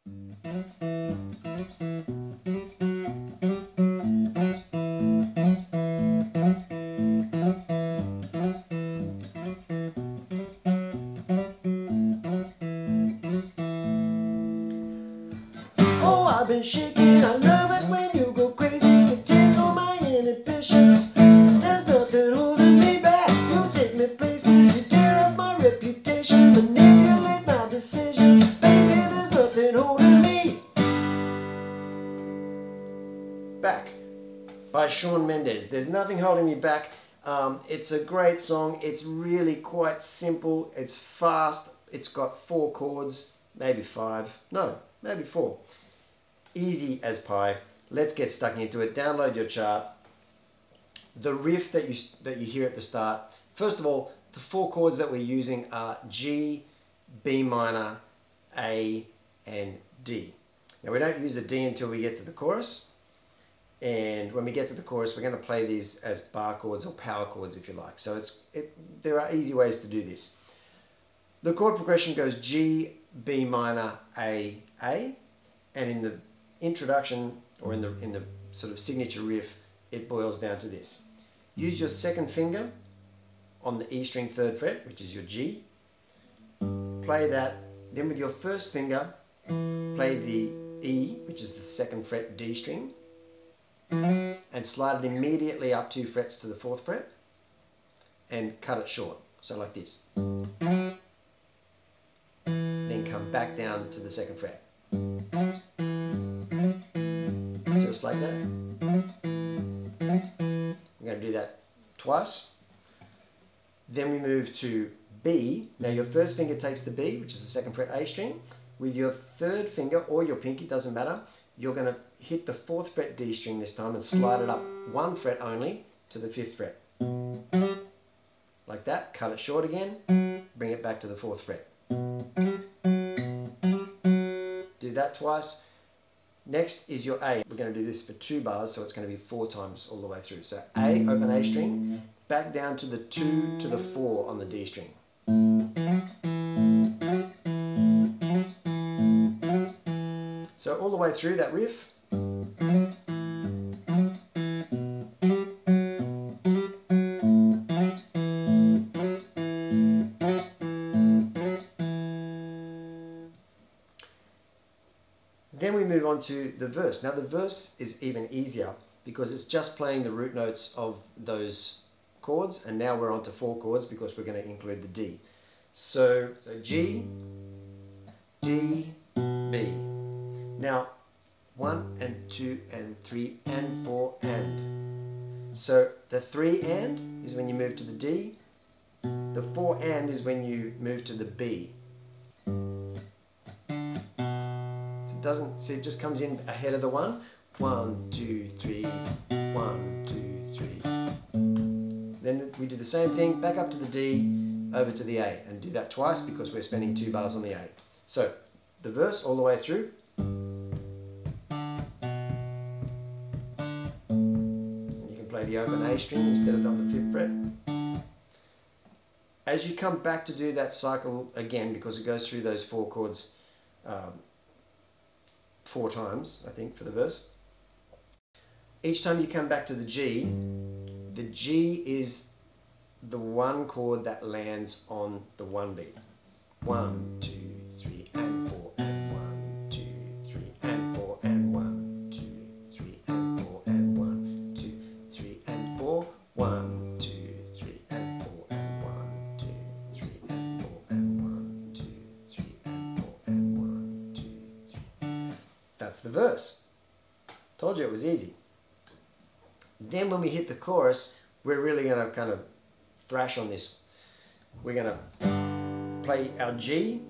Oh, I've been shaking, I love it when you go crazy. You take all my inhibitions, there's nothing holding me back. You take me places, you tear up my reputation, manipulate my decisions. Baby, there's nothing holding me back. By Shawn Mendes. There's nothing holding me back. It's a great song. It's really quite simple. It's fast. It's got 4 chords, maybe 5. No, maybe 4. Easy as pie. Let's get stuck into it. Download your chart. The riff that you hear at the start. First of all, the 4 chords that we're using are G, B minor, A, and D. Now we don't use the D until we get to the chorus. And when we get to the chorus, we're going to play these as bar chords or power chords if you like. So there are easy ways to do this. The chord progression goes G, B minor, A, and in the introduction or in the sort of signature riff, it boils down to this. Use your second finger on the E string 3rd fret, which is your G. Play that. Then with your first finger, play the E, which is the 2nd fret D string, and slide it immediately up 2 frets to the 4th fret and cut it short. So like this. Then come back down to the 2nd fret. Just like that. We're going to do that twice. Then we move to B. Now your first finger takes the B, which is the 2nd fret A string. With your 3rd finger or your pinky, doesn't matter, you're going to hit the 4th fret D string this time and slide it up 1 fret only to the 5th fret. Like that. Cut it short again. Bring it back to the 4th fret. Do that twice. Next is your A. We're going to do this for 2 bars, so it's going to be 4 times all the way through. So A, open A string, back down to the 2 to the 4 on the D string. So all the way through that riff. Then we move on to the verse. Now the verse is even easier because it's just playing the root notes of those chords, and now we're on to 4 chords because we're going to include the D. So G, D, B. Now 1 and 2 and 3 and 4 and. So the 3 and is when you move to the D. The 4 and is when you move to the B. Doesn't see, it just comes in ahead of the 1. 1, 2, 3, 1, 2, 3. Then we do the same thing, back up to the D, over to the A, and do that twice because we're spending 2 bars on the A. So the verse all the way through. You can play the open A string instead of on the 5th fret. As you come back to do that cycle again, because it goes through those 4 chords 4 times, I think, for the verse. Each time you come back to the G is the 1 chord that lands on the 1 beat. 1, 2, 3, and 4, and 1, 2, 3, and 4, and 1, 2, 3, and 4, and 1, 2, 3, and 4, 1, 2, 3, and 4, and 1, 2, 3, and 4, and 1, 2, 3, and 4, and 1, 2, 3. That's the verse. Told you it was easy. Then when we hit the chorus, we're really going to kind of thrash on this. We're going to play our G.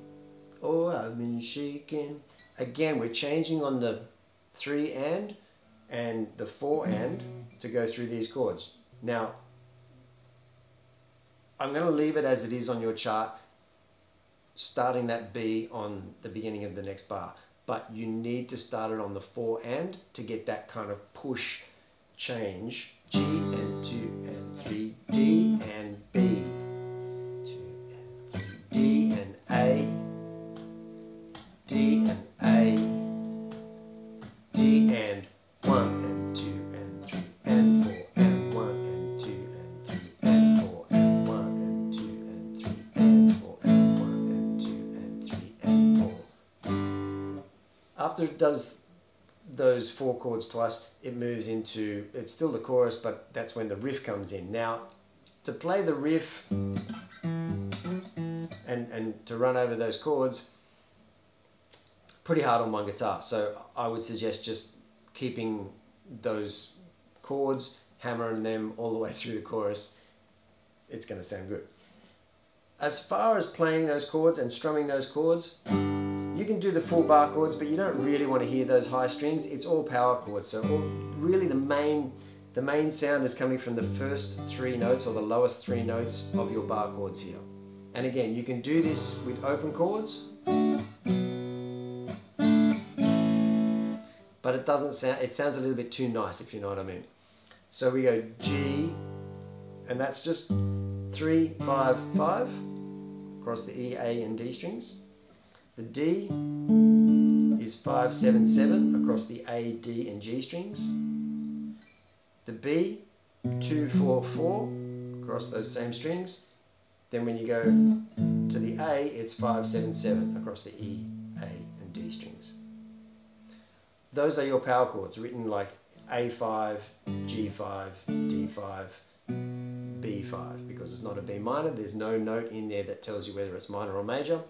Oh, I've been shaking. Again, we're changing on the 3 and the 4 and to go through these chords. Now, I'm going to leave it as it is on your chart, starting that B on the beginning of the next bar. But you need to start it on the 4 and to get that kind of push change. G and 2 and 3, D and B, 2 and 3, D and A, D and A, D, and 1 and 2 and 3 and 4 and 1 and 2 and 3 and 4 and 1 and 2 and 3 and 4 and 1 and 2 and 3 and 4. After it does those 4 chords twice, it moves into, it's still the chorus, but that's when the riff comes in. Now, to play the riff and to run over those chords, pretty hard on one guitar. So I would suggest just keeping those chords, hammering them all the way through the chorus. It's going to sound good. As far as playing those chords and strumming those chords, you can do the full bar chords, but you don't really want to hear those high strings. It's all power chords. So really the main sound is coming from the first 3 notes or the lowest 3 notes of your bar chords here. And again, you can do this with open chords, but it doesn't sound, it sounds a little bit too nice, if you know what I mean. So we go G, and that's just 3, 5, 5 across the E, A, and D strings. The D is 5, 7, 7 across the A, D, and G strings. The B, 2, 4, 4 across those same strings. Then when you go to the A, it's 5, 7, 7 across the E, A, and D strings. Those are your power chords, written like A5, G5, D5, B5, because it's not a B minor. There's no note in there that tells you whether it's minor or major.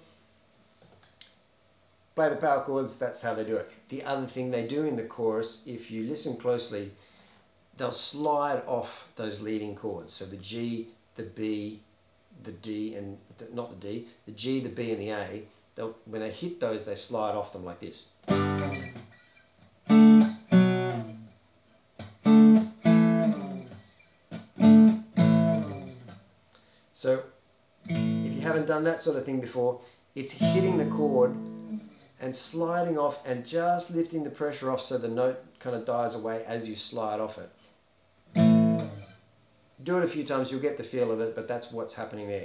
Play the power chords, that's how they do it. The other thing they do in the chorus, if you listen closely, they'll slide off those leading chords. So the G, the B, the D, and not the D, the G, the B, and the A, when they hit those, they slide off them like this. So if you haven't done that sort of thing before, it's hitting the chord and sliding off and just lifting the pressure off so the note kind of dies away as you slide off it. Do it a few times, you'll get the feel of it, but that's what's happening there.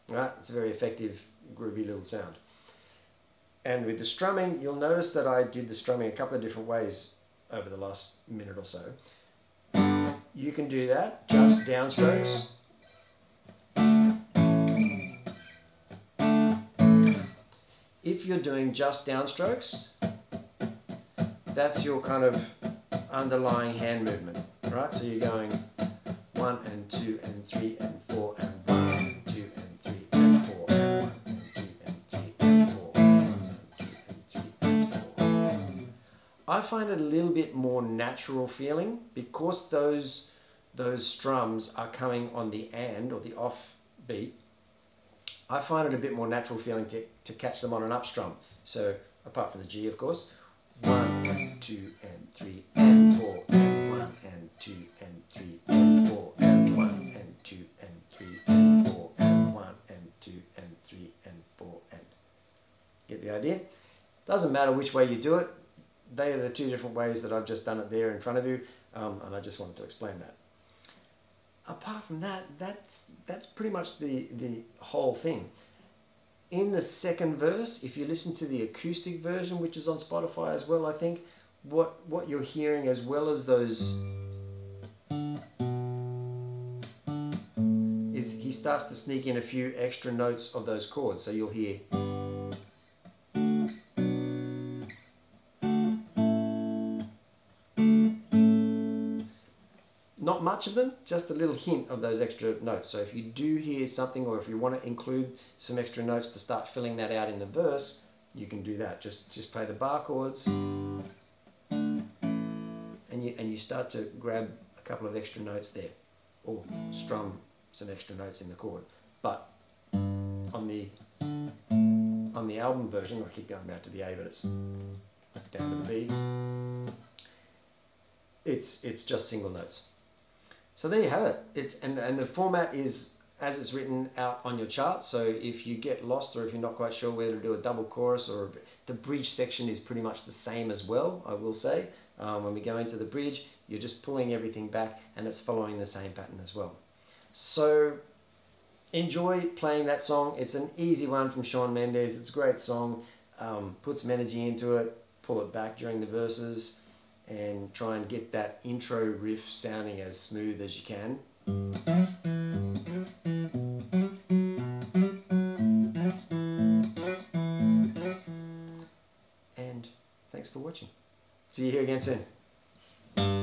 Right? It's a very effective, groovy little sound. And with the strumming, you'll notice that I did the strumming a couple of different ways over the last minute or so. You can do that, just downstrokes. If you're doing just downstrokes, that's your kind of underlying hand movement, right? So you're going 1 and 2 and 3 and 4 and 1 and 2 and 3 and 4 and 1 and 2 and 3 and 4 and 1 and 2 and 3 and 4. I find it a little bit more natural feeling because those strums are coming on the and or the off beat. I find it a bit more natural feeling to catch them on an up strum. So apart from the G, of course, 1 and 2 and 3 and 4 and 1 and 2 and 3 and 4 and 1 and 2 and 3 and 4 and 1 and 2 and 3 and 4 and... Get the idea? Doesn't matter which way you do it. They are the 2 different ways that I've just done it there in front of you, and I just wanted to explain that. Apart from that, that's pretty much the whole thing. In the second verse, if you listen to the acoustic version, which is on Spotify as well, I think, what you're hearing as well as those is he starts to sneak in a few extra notes of those chords. So you'll hear not much of them, just a little hint of those extra notes. So if you do hear something, or if you want to include some extra notes to start filling that out in the verse, you can do that. Just play the bar chords, and you start to grab a couple of extra notes there, or strum some extra notes in the chord. But on the album version, I keep going back to the A, but it's down to the B. It's just single notes. So there you have it. And the format is as it's written out on your chart. So if you get lost, or if you're not quite sure whether to do a double chorus, or the bridge section is pretty much the same as well, I will say. When we go into the bridge, you're just pulling everything back and it's following the same pattern as well. So enjoy playing that song. It's an easy one from Shawn Mendes. It's a great song. put some energy into it, pull it back during the verses, and try and get that intro riff sounding as smooth as you can. And thanks for watching. See you here again soon.